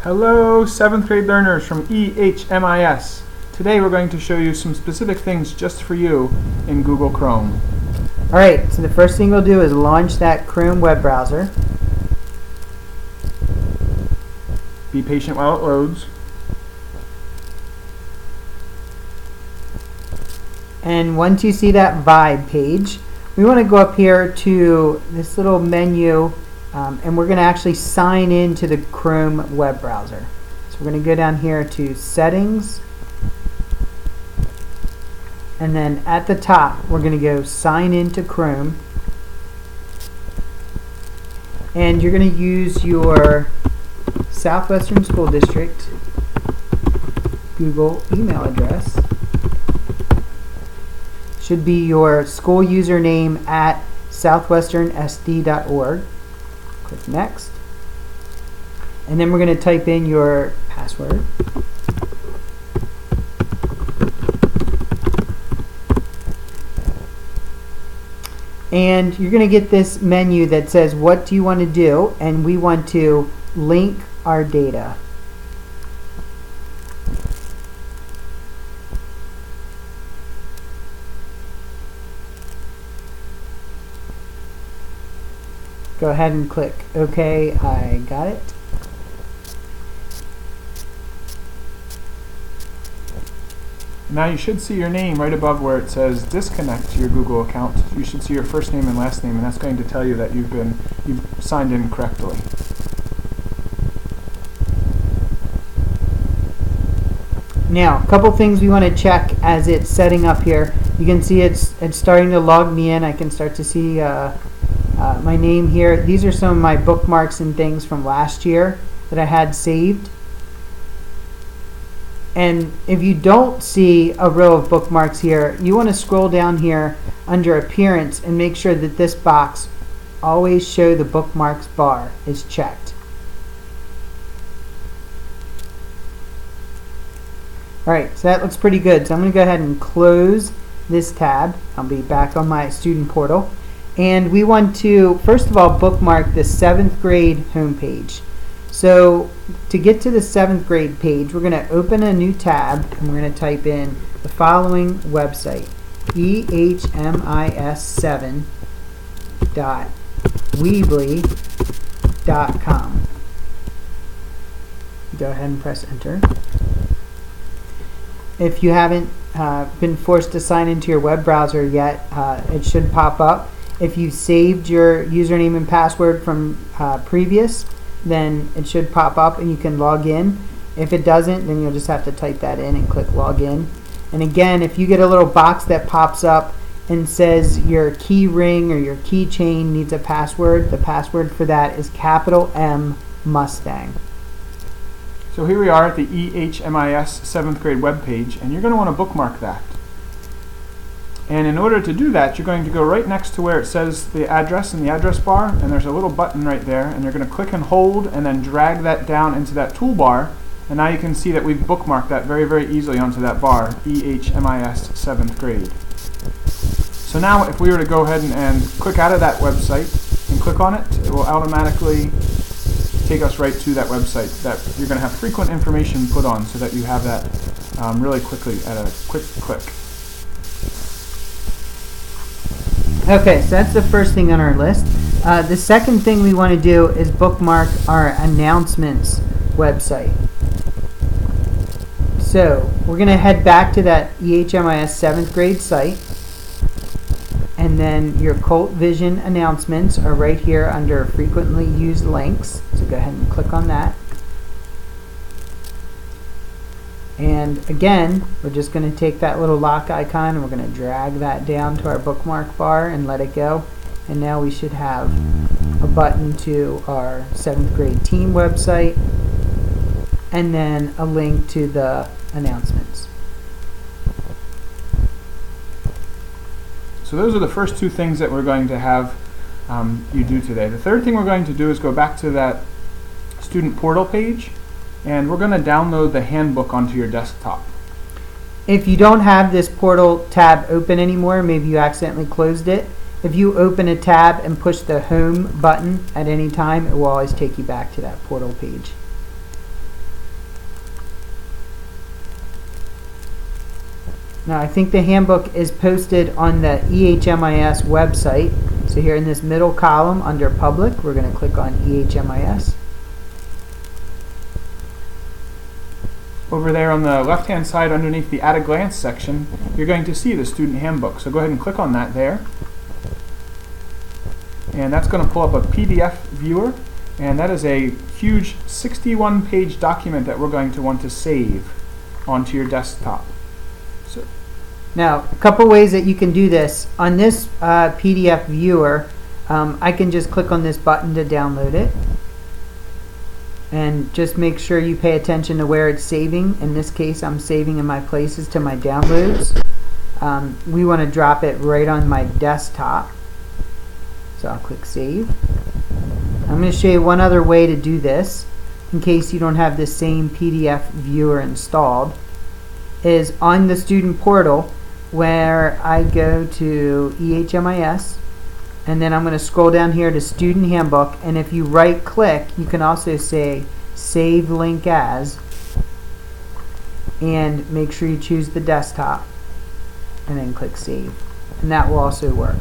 Hello 7th grade learners from EHMIS. Today we're going to show you some specific things just for you in Google Chrome. Alright, so the first thing we'll do is launch that Chrome web browser. Be patient while it loads. And once you see that vibe page, we want to go up here to this little menu and we're going to actually sign into the Chrome web browser. So we're going to go down here to Settings, and then at the top we're going to go Sign into Chrome, and you're going to use your Southwestern School District Google email address. Should be your school username at southwesternsd.org. Click Next. And then we're going to type in your password. And you're going to get this menu that says, what do you want to do? And we want to link our data. Go ahead and click OK. I got it. Now you should see your name right above where it says disconnect your Google account. You should see your first name and last name, and that's going to tell you that you've signed in correctly. Now, a couple things we want to check as it's setting up here. You can see it's starting to log me in. I can start to see my name here. These are some of my bookmarks and things from last year that I had saved. And if you don't see a row of bookmarks here, you want to scroll down here under Appearance and make sure that this box, Always Show the Bookmarks bar, is checked. Alright, so that looks pretty good. So I'm going to go ahead and close this tab. I'll be back on my student portal. And we want to, first of all, bookmark the 7th grade homepage. So to get to the 7th grade page, we're going to open a new tab and we're going to type in the following website, ehmis7.weebly.com. Go ahead and press enter. If you haven't been forced to sign into your web browser yet, it should pop up. If you've saved your username and password from previous, then it should pop up and you can log in. If it doesn't, then you'll just have to type that in and click login. And again, if you get a little box that pops up and says your key ring or your keychain needs a password, the password for that is capital M Mustang. So here we are at the EHMIS 7th grade webpage, and you're going to want to bookmark that. And in order to do that, you're going to go right next to where it says the address in the address bar, and there's a little button right there, and you're going to click and hold and then drag that down into that toolbar, and now you can see that we've bookmarked that very, very easily onto that bar, EHMIS 7th grade. So now if we were to go ahead and click out of that website and click on it, it will automatically take us right to that website that you're going to have frequent information put on so that you have that really quickly at a quick click. Okay, so that's the first thing on our list. The second thing we want to do is bookmark our announcements website. So we're going to head back to that EHMIS 7th grade site, and then your Cult Vision announcements are right here under frequently used links. So go ahead and click on that. And again, we're just going to take that little lock icon and we're going to drag that down to our bookmark bar and let it go. And now we should have a button to our 7th grade team website and then a link to the announcements. So those are the first two things that we're going to have you do today. The third thing we're going to do is go back to that student portal page, and we're going to download the handbook onto your desktop. If you don't have this portal tab open anymore, maybe you accidentally closed it, if you open a tab and push the home button at any time, it will always take you back to that portal page. Now I think the handbook is posted on the EHMIS website. So here in this middle column under public, we're going to click on EHMIS. Over there on the left-hand side underneath the At a Glance section, you're going to see the student handbook. So go ahead and click on that there. And that's going to pull up a PDF viewer. And that is a huge 61-page document that we're going to want to save onto your desktop. So now, a couple ways that you can do this. On this PDF viewer, I can just click on this button to download it. And just make sure you pay attention to where it's saving. In this case, I'm saving in my places to my downloads. We want to drop it right on my desktop. So I'll click Save. I'm going to show you one other way to do this, in case you don't have the same PDF viewer installed, is on the student portal where I go to EHMIS, and then I'm going to scroll down here to Student Handbook, and if you right click, you can also say Save Link As, and make sure you choose the desktop, and then click Save, and that will also work.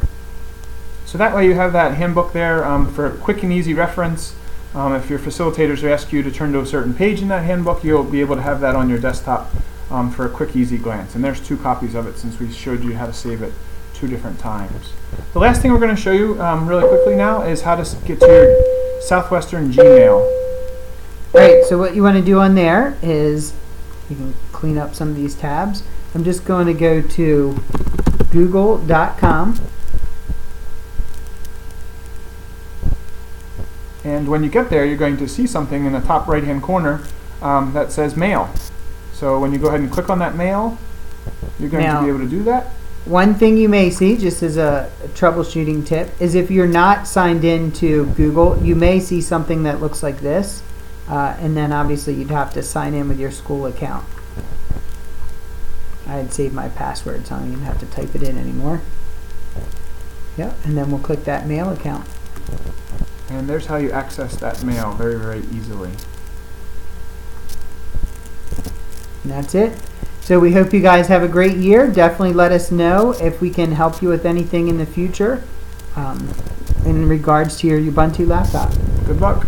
So that way you have that handbook there for a quick and easy reference. If your facilitators ask you to turn to a certain page in that handbook, you'll be able to have that on your desktop for a quick, easy glance. And there's 2 copies of it since we showed you how to save it 2 different times. The last thing we're going to show you really quickly now is how to get to your Southwestern Gmail. Alright, so what you want to do on there is, you can clean up some of these tabs. I'm just going to go to google.com. And when you get there, you're going to see something in the top right-hand corner that says Mail. So when you go ahead and click on that Mail, you're going to be able to do that. One thing you may see, just as a troubleshooting tip, is if you're not signed in to Google, you may see something that looks like this. And then obviously you'd have to sign in with your school account. I had saved my password, so I don't even have to type it in anymore. Yep, and then we'll click that mail account. And there's how you access that mail very, very easily. And that's it. So we hope you guys have a great year. Definitely let us know if we can help you with anything in the future in regards to your Ubuntu laptop. Good luck.